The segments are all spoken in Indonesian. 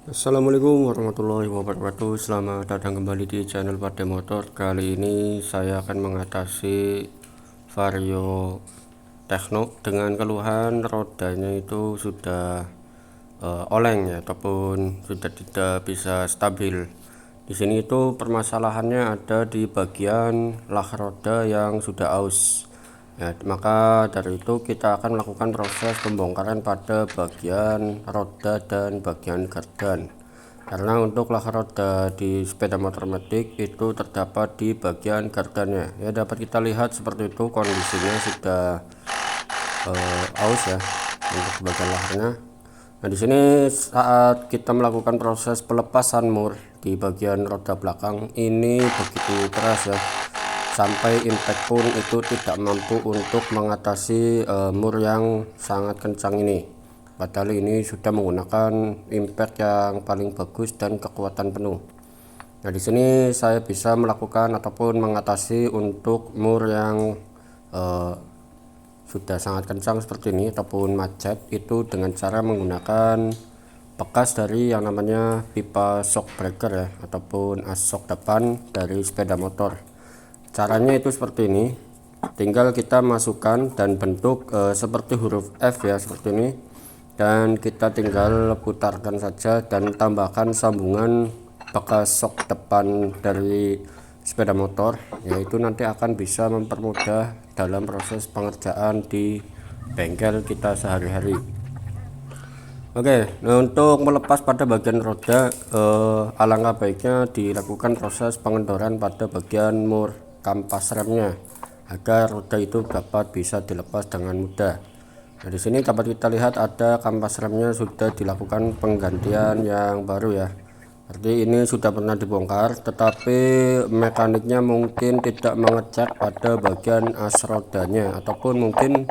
Assalamualaikum warahmatullahi wabarakatuh. Selamat datang kembali di channel Pada Motor. Kali ini saya akan mengatasi Vario Tekno dengan keluhan rodanya itu sudah oleng ya, ataupun sudah tidak bisa stabil. Di sini itu permasalahannya ada di bagian lah roda yang sudah aus. Ya, maka dari itu kita akan melakukan proses pembongkaran pada bagian roda dan bagian gardan, karena untuk lah roda di sepeda motor metik itu terdapat di bagian gardannya ya. Dapat kita lihat seperti itu, kondisinya sudah aus ya untuk bagian laharnya. Nah, di sini saat kita melakukan proses pelepasan mur di bagian roda belakang ini begitu keras ya, sampai impact pun itu tidak mampu untuk mengatasi mur yang sangat kencang ini. Padahal ini sudah menggunakan impact yang paling bagus dan kekuatan penuh. Nah, di sini saya bisa melakukan ataupun mengatasi untuk mur yang sudah sangat kencang seperti ini ataupun macet itu dengan cara menggunakan bekas dari yang namanya pipa shock breaker ya, ataupun as-shock depan dari sepeda motor. Caranya itu seperti ini, tinggal kita masukkan dan bentuk seperti huruf F ya, seperti ini, dan kita tinggal putarkan saja dan tambahkan sambungan bekas shock depan dari sepeda motor, yaitu nanti akan bisa mempermudah dalam proses pengerjaan di bengkel kita sehari-hari. Oke, nah untuk melepas pada bagian roda alangkah baiknya dilakukan proses pengendoran pada bagian mur kampas remnya agar roda itu dapat bisa dilepas dengan mudah. Nah, di sini dapat kita lihat ada kampas remnya sudah dilakukan penggantian yang baru ya. Arti ini sudah pernah dibongkar, tetapi mekaniknya mungkin tidak mengecek pada bagian as rodanya, ataupun mungkin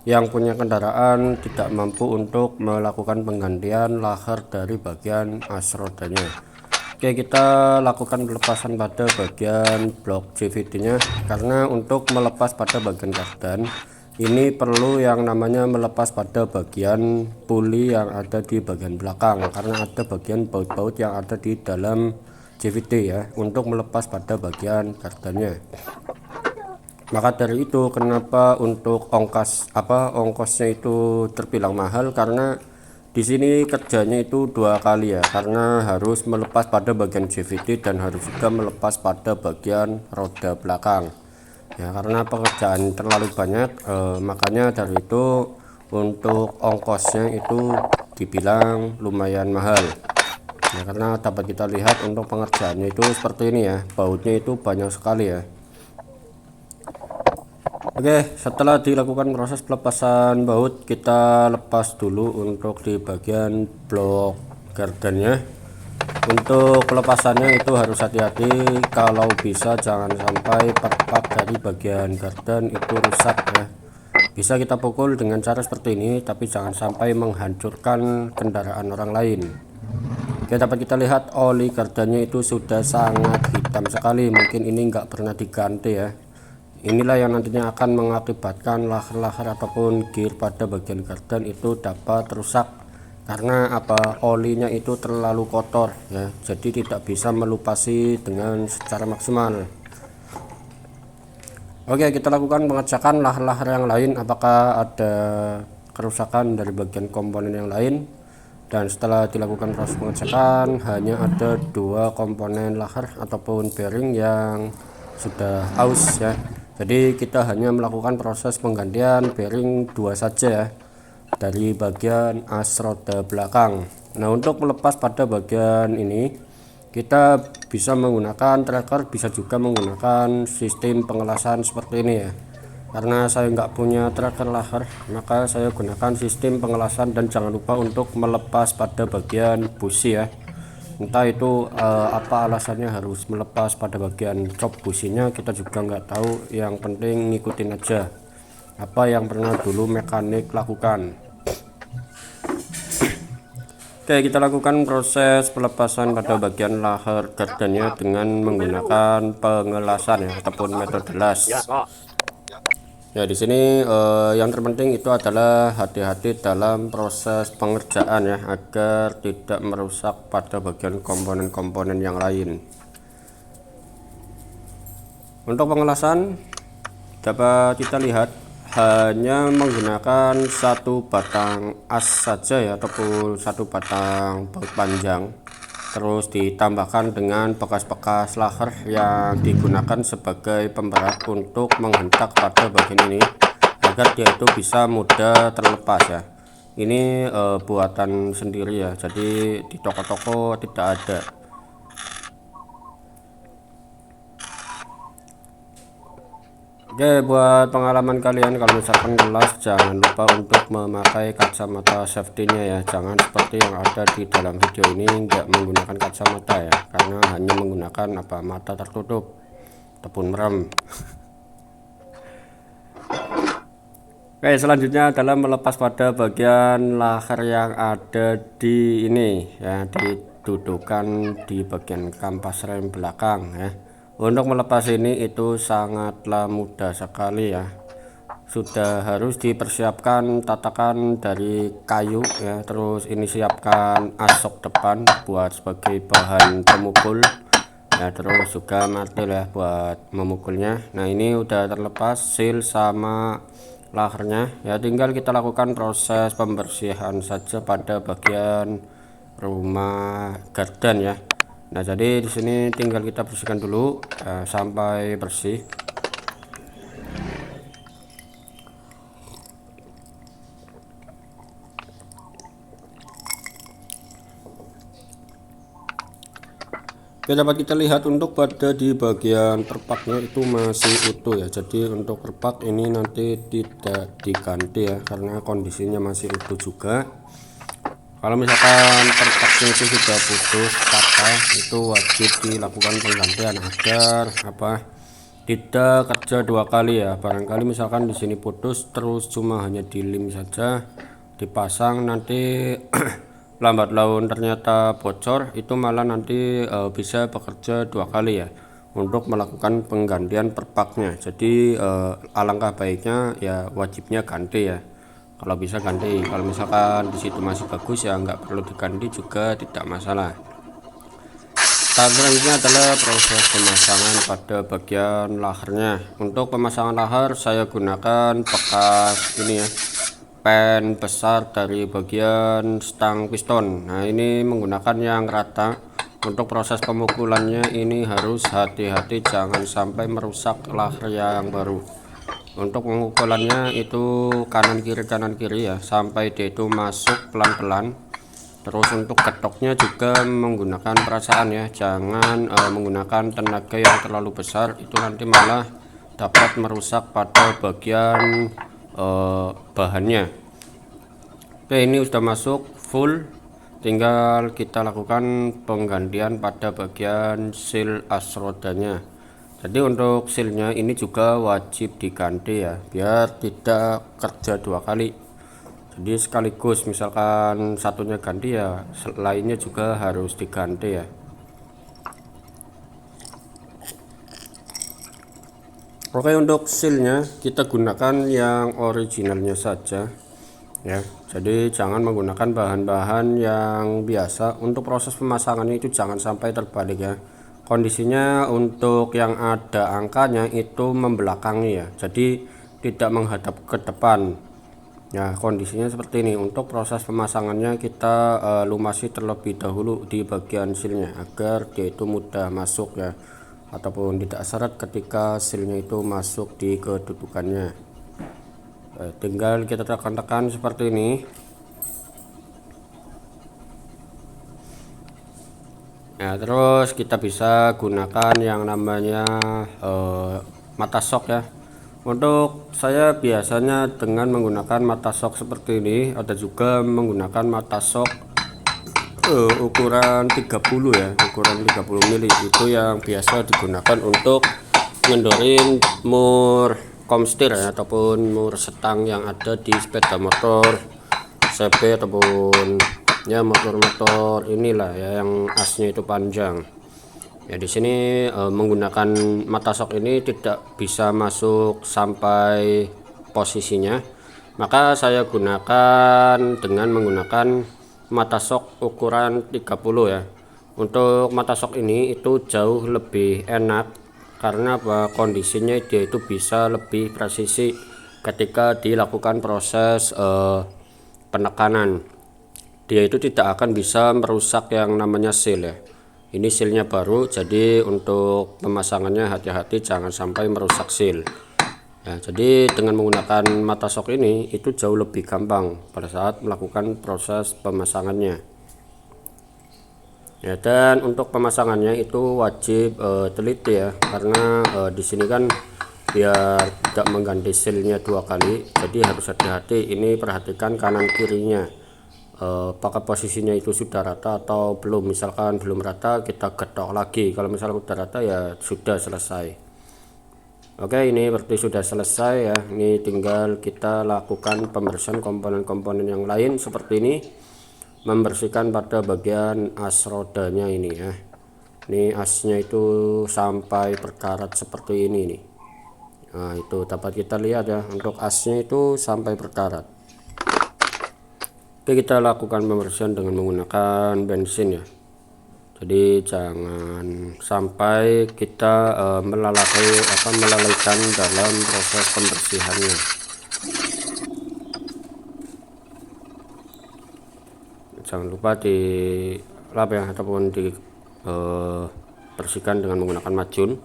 yang punya kendaraan tidak mampu untuk melakukan penggantian lahar dari bagian as rodanya. Oke, kita lakukan pelepasan pada bagian blok JVT nya, karena untuk melepas pada bagian kardan ini perlu yang namanya melepas pada bagian puli yang ada di bagian belakang, karena ada bagian baut-baut yang ada di dalam JVT ya, untuk melepas pada bagian kardannya. Maka dari itu kenapa untuk ongkosnya itu terbilang mahal, karena di sini kerjanya itu dua kali ya, karena harus melepas pada bagian JVT dan harus juga melepas pada bagian roda belakang ya, karena pekerjaan terlalu banyak. Makanya dari itu untuk ongkosnya itu dibilang lumayan mahal ya, karena dapat kita lihat untuk pengerjaannya itu seperti ini ya, bautnya itu banyak sekali ya. Oke, setelah dilakukan proses pelepasan baut, kita lepas dulu untuk di bagian blok gardannya. Untuk pelepasannya itu harus hati-hati, kalau bisa jangan sampai part-part dari bagian gardan itu rusak ya. Bisa kita pukul dengan cara seperti ini, tapi jangan sampai menghancurkan kendaraan orang lain. Oke, dapat kita lihat oli gardannya itu sudah sangat hitam sekali, mungkin ini nggak pernah diganti ya. Inilah yang nantinya akan mengakibatkan lahar-lahar ataupun gear pada bagian gardan itu dapat rusak, karena olinya itu terlalu kotor ya, jadi tidak bisa melupasi dengan secara maksimal. Oke, kita lakukan pengecekan lahar-lahar yang lain, apakah ada kerusakan dari bagian komponen yang lain. Dan setelah dilakukan proses pengecekan, hanya ada dua komponen lahar ataupun bearing yang sudah aus ya. Jadi kita hanya melakukan proses penggantian bearing dua saja ya, dari bagian as roda belakang. Nah, untuk melepas pada bagian ini kita bisa menggunakan tracker, bisa juga menggunakan sistem pengelasan seperti ini ya. Karena saya nggak punya tracker lahar, maka saya gunakan sistem pengelasan. Dan jangan lupa untuk melepas pada bagian busi ya, entah itu apa alasannya harus melepas pada bagian cop businya, kita juga nggak tahu. Yang penting ngikutin aja apa yang pernah dulu mekanik lakukan. Oke, kita lakukan proses pelepasan pada bagian lahar gardannya dengan menggunakan pengelasan ya, ataupun metode las. Ya, di sini yang terpenting itu adalah hati-hati dalam proses pengerjaan ya, agar tidak merusak pada bagian komponen-komponen yang lain. Untuk pengelasan dapat kita lihat hanya menggunakan satu batang as saja ya, ataupun satu batang baut panjang, terus ditambahkan dengan bekas-bekas laher yang digunakan sebagai pemberat untuk menghentak pada bagian ini agar dia itu bisa mudah terlepas ya. Ini buatan sendiri ya, jadi di toko-toko tidak ada. Oke, buat pengalaman kalian kalau misalkan kelas, jangan lupa untuk memakai kacamata safety-nya ya. Jangan seperti yang ada di dalam video ini, nggak menggunakan kacamata ya, karena hanya menggunakan mata tertutup ataupun merem. Oke, selanjutnya adalah melepas pada bagian laher yang ada di ini ya, didudukan di bagian kampas rem belakang ya. Untuk melepas ini itu sangatlah mudah sekali ya. Sudah harus dipersiapkan tatakan dari kayu ya, terus ini siapkan asok depan buat sebagai bahan pemukul ya, terus juga martil ya buat memukulnya. Nah, ini udah terlepas seal sama lahernya ya, tinggal kita lakukan proses pembersihan saja pada bagian rumah garden ya. Nah, jadi di sini tinggal kita bersihkan dulu sampai bersih. Oke, dapat kita lihat untuk pada di bagian perpaknya itu masih utuh ya. Jadi untuk perpak ini nanti tidak diganti ya, karena kondisinya masih utuh juga. Kalau misalkan perpaknya itu sudah putus patah, itu wajib dilakukan penggantian agar tidak kerja dua kali ya. Barangkali misalkan di sini putus terus cuma hanya dilem saja dipasang, nanti lambat laun ternyata bocor, itu malah nanti bisa bekerja dua kali ya untuk melakukan penggantian perpaknya. Jadi alangkah baiknya ya wajibnya ganti ya, kalau bisa ganti. Kalau misalkan di situ masih bagus ya nggak perlu diganti juga, tidak masalah. Tahap selanjutnya adalah proses pemasangan pada bagian lahernya. Untuk pemasangan laher saya gunakan bekas ini ya, pen besar dari bagian stang piston. Nah, ini menggunakan yang rata. Untuk proses pemukulannya ini harus hati-hati, jangan sampai merusak laher yang baru. Untuk pemukulannya itu kanan kiri ya, sampai dia itu masuk pelan-pelan. Terus untuk getoknya juga menggunakan perasaan ya, jangan menggunakan tenaga yang terlalu besar, itu nanti malah dapat merusak pada bagian bahannya. Oke, ini sudah masuk full, tinggal kita lakukan penggantian pada bagian seal as rodanya. Jadi untuk sealnya ini juga wajib diganti ya, biar tidak kerja dua kali. Jadi sekaligus misalkan satunya ganti ya lainnya juga harus diganti ya. Oke, untuk sealnya kita gunakan yang originalnya saja ya, jadi jangan menggunakan bahan-bahan yang biasa. Untuk proses pemasangannya itu jangan sampai terbalik ya, kondisinya untuk yang ada angkanya itu membelakangi ya, jadi tidak menghadap ke depan ya. Kondisinya seperti ini. Untuk proses pemasangannya kita lumasi terlebih dahulu di bagian sealnya agar dia itu mudah masuk ya, ataupun tidak seret ketika sealnya itu masuk di kedudukannya. Tinggal kita tekan-tekan seperti ini ya, terus kita bisa gunakan yang namanya mata sok ya. Untuk saya biasanya dengan menggunakan mata sok seperti ini, ada juga menggunakan mata sok ukuran 30 ya, ukuran 30 mili, itu yang biasa digunakan untuk ngendorin mur komstir ya, ataupun mur setang yang ada di sepeda motor CB ataupun ya motor-motor inilah ya, yang asnya itu panjang. Ya, di sini menggunakan mata sok ini tidak bisa masuk sampai posisinya, maka saya gunakan dengan menggunakan mata sok ukuran 30 ya. Untuk mata sok ini itu jauh lebih enak karena kondisinya dia itu bisa lebih presisi ketika dilakukan proses penekanan. Dia itu tidak akan bisa merusak yang namanya seal ya. Ini sealnya baru, jadi untuk pemasangannya hati-hati jangan sampai merusak seal ya. Jadi dengan menggunakan mata sok ini itu jauh lebih gampang pada saat melakukan proses pemasangannya ya. Dan untuk pemasangannya itu wajib teliti ya, karena di sini kan biar tidak mengganti sealnya 2 kali, jadi harus hati-hati. Ini perhatikan kanan kirinya, apakah posisinya itu sudah rata atau belum. Misalkan belum rata, kita getok lagi. Kalau misalnya sudah rata ya sudah selesai. Oke, ini berarti sudah selesai ya. Ini tinggal kita lakukan pembersihan komponen-komponen yang lain seperti ini. Membersihkan pada bagian as rodanya ini ya. Ini asnya itu sampai berkarat seperti ini nih. Nah, itu dapat kita lihat ya, untuk asnya itu sampai berkarat. Oke, kita lakukan pembersihan dengan menggunakan bensin ya. Jadi jangan sampai kita melalaikan dalam proses pembersihannya. Jangan lupa dilap ya, ataupun dibersihkan dengan menggunakan macun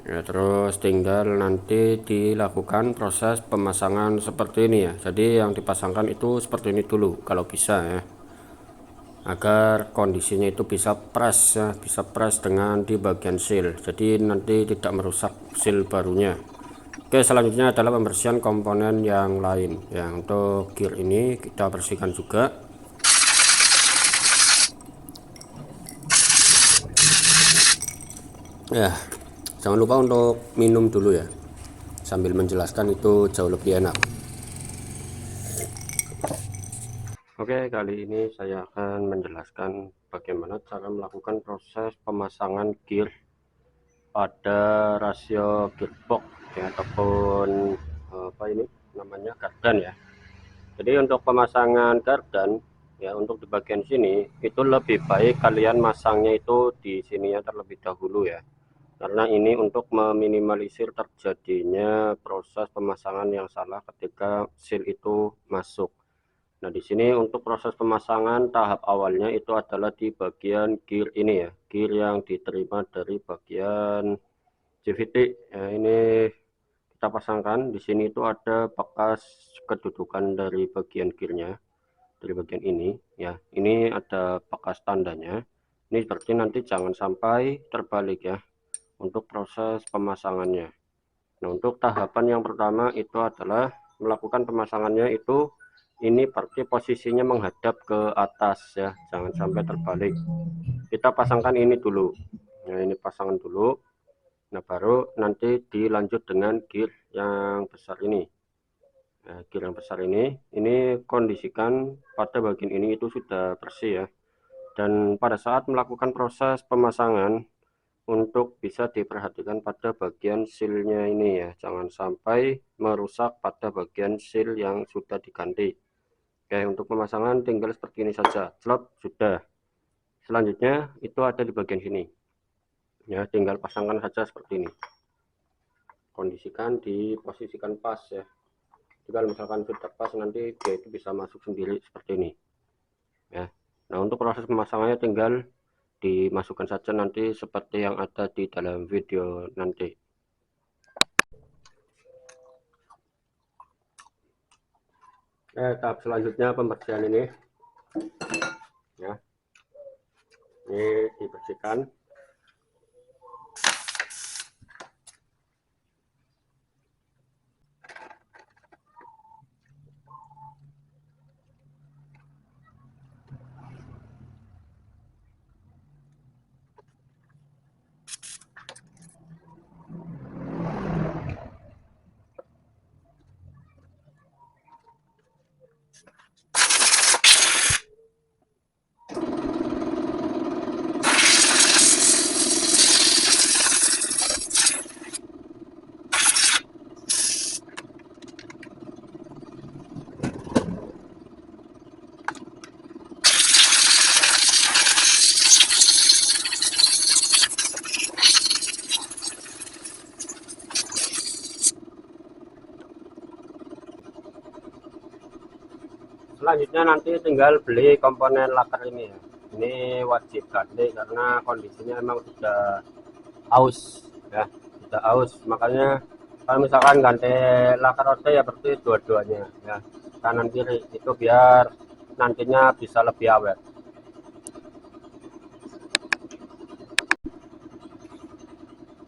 ya. Terus tinggal nanti dilakukan proses pemasangan seperti ini ya. Jadi yang dipasangkan itu seperti ini dulu kalau bisa ya, agar kondisinya itu bisa press ya, bisa press dengan di bagian seal, jadi nanti tidak merusak seal barunya. Oke, selanjutnya adalah pembersihan komponen yang lain ya. Untuk gear ini kita bersihkan juga ya. Jangan lupa untuk minum dulu ya, sambil menjelaskan itu jauh lebih enak. Oke, kali ini saya akan menjelaskan bagaimana cara melakukan proses pemasangan gear pada rasio gearbox ya, ataupun apa ini namanya, gardan ya. Jadi untuk pemasangan gardan ya, untuk di bagian sini itu lebih baik kalian masangnya itu di sini ya terlebih dahulu ya, karena ini untuk meminimalisir terjadinya proses pemasangan yang salah ketika seal itu masuk. Nah, di sini untuk proses pemasangan tahap awalnya itu adalah di bagian gear ini ya, gear yang diterima dari bagian CVT ya. Ini kita pasangkan di sini itu ada bekas kedudukan dari bagian gearnya, dari bagian ini ya. Ini ada bekas tandanya. Ini berarti nanti jangan sampai terbalik ya untuk proses pemasangannya. Nah, untuk tahapan yang pertama itu adalah melakukan pemasangannya itu, ini berarti posisinya menghadap ke atas ya, jangan sampai terbalik. Kita pasangkan ini dulu. Nah, ini pasangan dulu. Nah, baru nanti dilanjut dengan gear yang besar ini. Nah, gear yang besar ini kondisikan pada bagian ini itu sudah bersih ya. Dan pada saat melakukan proses pemasangan, untuk bisa diperhatikan pada bagian sealnya ini ya, jangan sampai merusak pada bagian seal yang sudah diganti. Oke, untuk pemasangan tinggal seperti ini saja, slot sudah. Selanjutnya itu ada di bagian sini ya, tinggal pasangkan saja seperti ini. Kondisikan, diposisikan pas ya. Jika misalkan sudah pas, nanti dia itu bisa masuk sendiri seperti ini ya. Nah, untuk proses pemasangannya tinggal dimasukkan saja nanti seperti yang ada di dalam video nanti. Tahap selanjutnya pembersihan ini ya, ini dibersihkan. selanjutnya nanti tinggal beli komponen laker ini ya. Ini wajib ganti karena kondisinya emang sudah aus ya, sudah aus. Makanya kalau misalkan ganti laker roda ya berarti dua-duanya ya, kanan kiri, itu biar nantinya bisa lebih awet.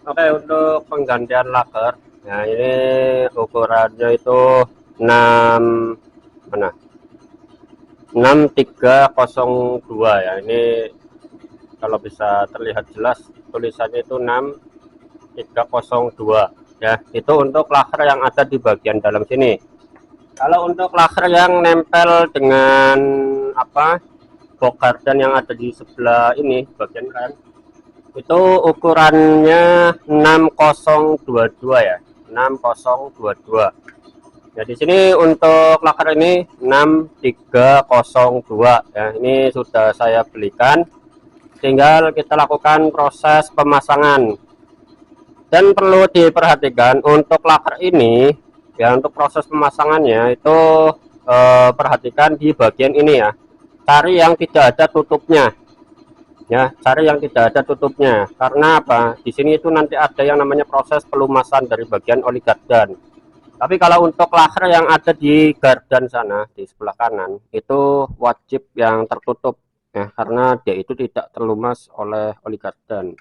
Oke, untuk penggantian laker, nah ini ukurannya itu 6 mana 6302 ya. Ini kalau bisa terlihat jelas tulisannya itu 6302 ya. Itu untuk laker yang ada di bagian dalam sini. Kalau untuk laker yang nempel dengan apa box garden yang ada di sebelah ini bagian kan, itu ukurannya 6022 ya, 6022 ya. Di sini untuk laker ini 6302 ya. Ini sudah saya belikan, tinggal kita lakukan proses pemasangan. Dan perlu diperhatikan untuk laker ini ya, untuk proses pemasangannya itu perhatikan di bagian ini ya, cari yang tidak ada tutupnya ya, cari yang tidak ada tutupnya. Karena apa, di sini itu nanti ada yang namanya proses pelumasan dari bagian oli gardan. Tapi kalau untuk laker yang ada di gardan sana di sebelah kanan itu wajib yang tertutup ya, karena dia itu tidak terlumas oleh oli gardan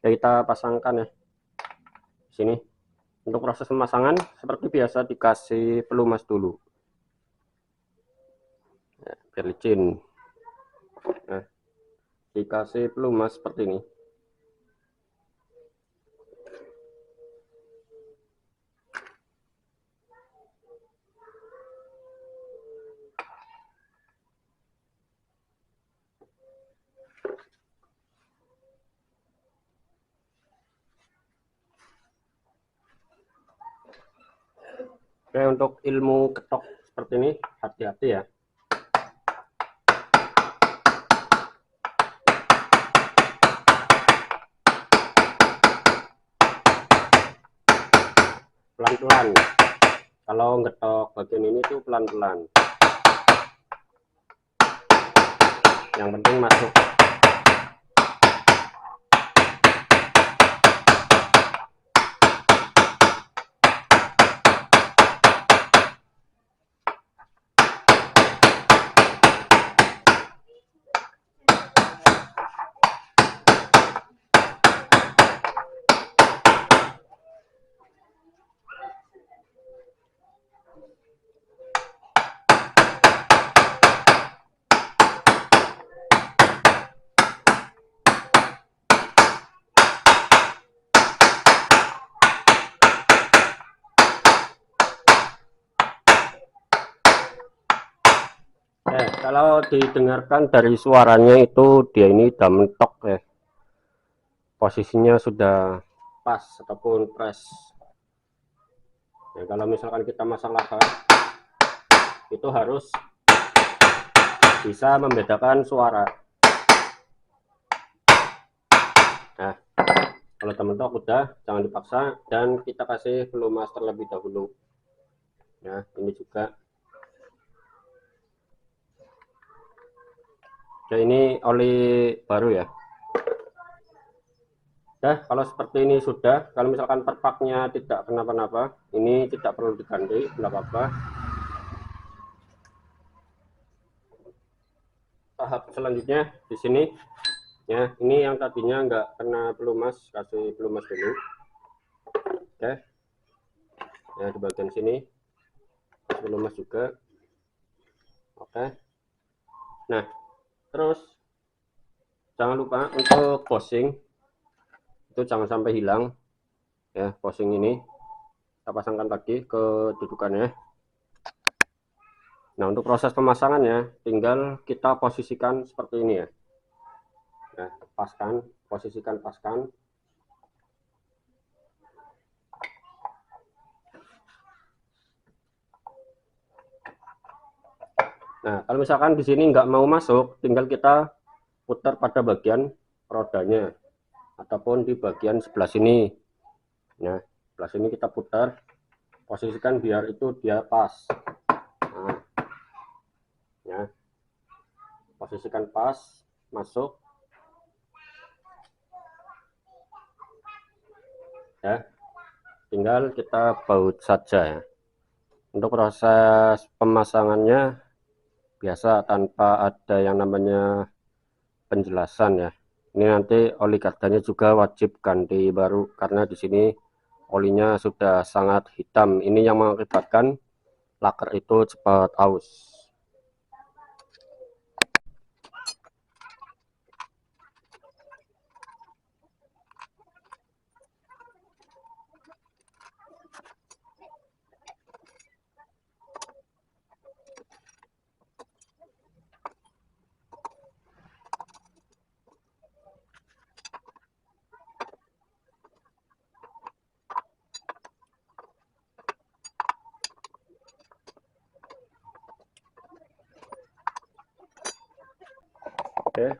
ya. Kita pasangkan ya di sini. Untuk proses pemasangan seperti biasa dikasih pelumas dulu ya, biar licin. Nah, dikasih pelumas seperti ini. Oke, untuk ilmu ketok seperti ini hati-hati ya. Pelan-pelan. Kalau ngetok bagian ini tuh pelan-pelan. Yang penting masuk. Kalau didengarkan dari suaranya itu dia ini udah mentok ya, posisinya sudah pas ataupun press ya. Kalau misalkan kita masang laker itu harus bisa membedakan suara. Nah, kalau udah mentok udah, jangan dipaksa, dan kita kasih pelumas terlebih dahulu ya. Ini juga ya, ini oli baru ya. Nah, kalau seperti ini sudah, kalau misalkan perpaknya tidak kenapa-napa, ini tidak perlu diganti, nggak apa-apa. Tahap selanjutnya di sini ya, ini yang tadinya nggak kena pelumas, kasih pelumas dulu. Oke ya, di bagian sini pelumas juga. Oke, nah terus jangan lupa untuk posing itu jangan sampai hilang ya. Posing ini kita pasangkan lagi ke dudukannya. Nah, untuk proses pemasangannya tinggal kita posisikan seperti ini ya. Nah, paskan, posisikan, paskan. Nah, kalau misalkan di sini nggak mau masuk, tinggal kita putar pada bagian rodanya ataupun di bagian sebelah sini. Nah, sebelah sini kita putar, posisikan biar itu dia pas. Nah, posisikan pas, masuk ya, tinggal kita baut saja ya. Untuk proses pemasangannya biasa tanpa ada yang namanya penjelasan ya. Ini nanti oli kardanya juga wajib ganti baru karena di sini olinya sudah sangat hitam. Ini yang mengakibatkan laker itu cepat aus. Oke.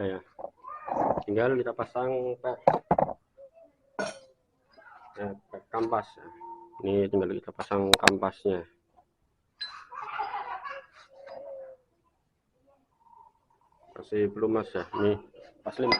Ya, tinggal kita pasang pad kampas ya. Ini tinggal kita pasang kampasnya. Masih belum mas ya, ini pas 5.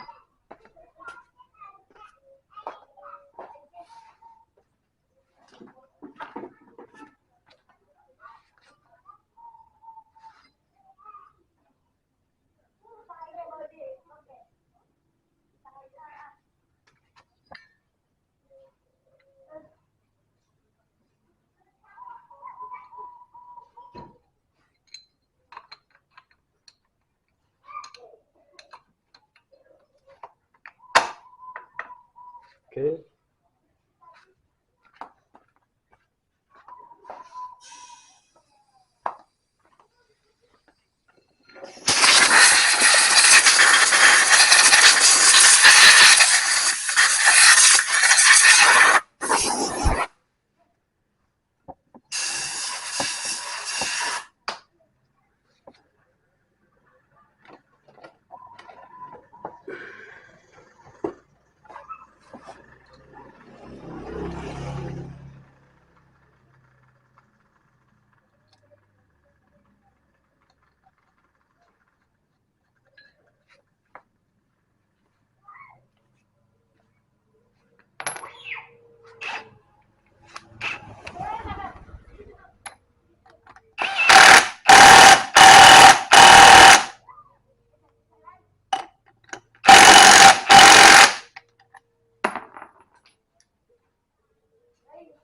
Oke.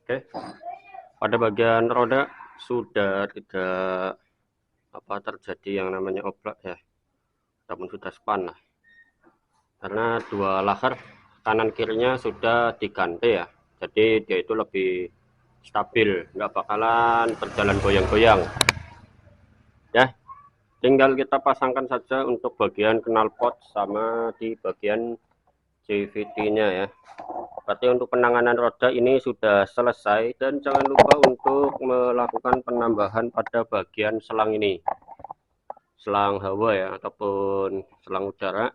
Oke, pada bagian roda sudah tidak terjadi yang namanya oblak ya, namun sudah span lah, karena dua laker kanan kirinya sudah diganti ya, jadi dia itu lebih stabil, nggak bakalan berjalan goyang-goyang ya. Tinggal kita pasangkan saja untuk bagian knalpot sama di bagian CVT-nya ya. Berarti untuk penanganan roda ini sudah selesai, dan jangan lupa untuk melakukan penambahan pada bagian selang ini, selang hawa ya ataupun selang udara.